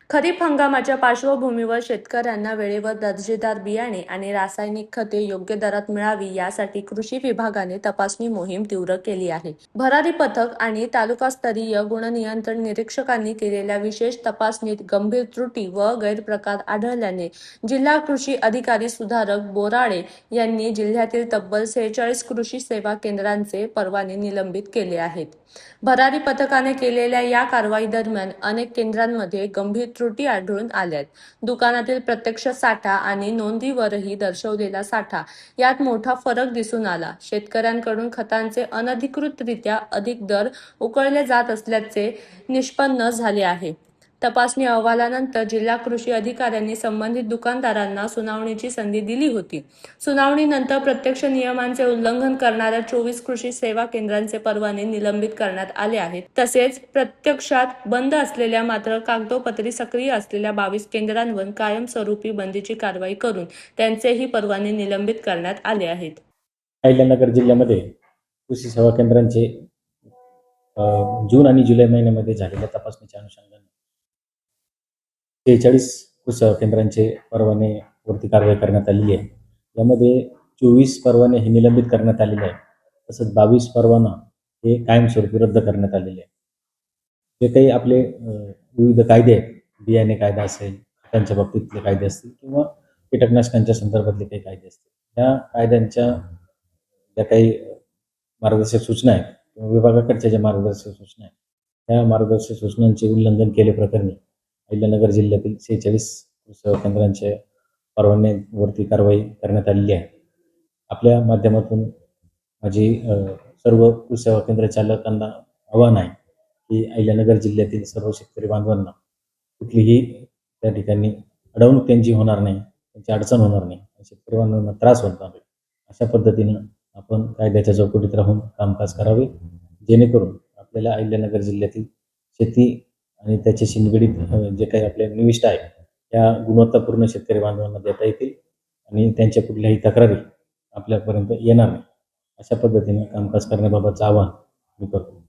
खरीप हंगामाच्या पार्श्वभूमीवर शेतकऱ्यांना वेळेवर दर्जेदार बियाणे आणि रासायनिक खते योग्य दरात मिळावी यासाठी कृषी विभागाने तपासणी मोहीम तीव्र केली आहे. भरारी पथक आणि तालुकास्तरीय गुणनियंत्रण निरीक्षकांनी केलेल्या विशेष तपासणीत गंभीर त्रुटी व गैरप्रकार आढळल्याने जिल्हा कृषी अधिकारी सुधारक बोराळे यांनी जिल्ह्यातील तब्बल 46 कृषी सेवा केंद्रांचे परवाने निलंबित केले आहेत. भरारी पथकाने केलेल्या या कारवाई दरम्यान अनेक केंद्रांमध्ये गंभीर त्रुटी आढळून आल्यात. दुकानातील प्रत्यक्ष साठा आणि नोंदीवरही दर्शवलेला साठा यात मोठा फरक दिसून आला. शेतकऱ्यांकडून खतांचे अनधिकृतरित्या अधिक दर उकळले जात असल्याचे निष्पन्न झाले आहे. तपासणी अहवालानंतर जिल्हा कृषी अधिकाऱ्यांनी संबंधित दुकानदारांना सुनावणीची संधी दिली होती. सुनावणीनंतर प्रत्यक्ष नियमांचे उल्लंघन करणाऱ्या 24 कृषी सेवा केंद्रांचे परवाने निलंबित करण्यात आले आहेत. तसेच प्रत्यक्षात बंद असलेल्या मात्र कागदोपत्री सक्रिय असलेल्या 22 केंद्रांवर कायमस्वरूपी बंदीची कारवाई करून त्यांचेही परवाने निलंबित करण्यात आले आहेत. अहिल्यानगर जिल्ह्यामध्ये कृषी सेवा केंद्रांचे जून आणि जुलै महिन्यामध्ये झालेल्या तपासणीच्या अनुषंगाने 46 कृषी सेवा केंद्रांचे परवानेवरती कारवाई करण्यात आलेली आहे. यामध्ये 24 परवाने हे निलंबित करण्यात आलेले आहे. तसंच 22 परवाना हे कायमस्वरूपी रद्द करण्यात आलेले आहे. जे काही आपले विविध कायदे आहेत, बियाणे कायदा असेल, खतांच्या बाबतीतले कायदे असतील किंवा कीटकनाशकांच्या संदर्भातले काही कायदे असतील, त्या कायद्यांच्या ज्या काही मार्गदर्शक सूचना आहेत किंवा विभागाकडच्या ज्या मार्गदर्शक सूचना आहेत, त्या मार्गदर्शक सूचनांचे उल्लंघन केल्याप्रकरणी अहिल्यानगर जिल्ह्यातील 46 सेवा केंद्रांच्या परवान्यांवरती कारवाई करण्यात आलेली आहे. आपल्या माध्यमातून माझी सर्व कृषी सेवा केंद्र चालकांना आव्हान आहे की अहिल्यानगर जिल्ह्यातील सर्व शेतकरी बांधवांना कुठलीही त्या ठिकाणी अडवणूक त्यांची होणार नाही, त्यांची अडचण होणार नाही, शेतकरी बांधवांना त्रास होणार नाही, अशा पद्धतीनं आपण कायद्याच्या चौकटीत राहून कामकाज करावे, जेणेकरून आपल्याला अहिल्यानगर जिल्ह्यातील शेती आणि त्याच्याशी निगडीत जे काही आपले निविष्ट आहे त्या गुणवत्तापूर्ण शेतकरी बांधवांना देता येतील आणि त्यांच्या कुठल्याही तक्रारी आपल्यापर्यंत येणार नाही. अशा पद्धतीने कामकाज करण्याबाबतचं आवाहन मी करतो.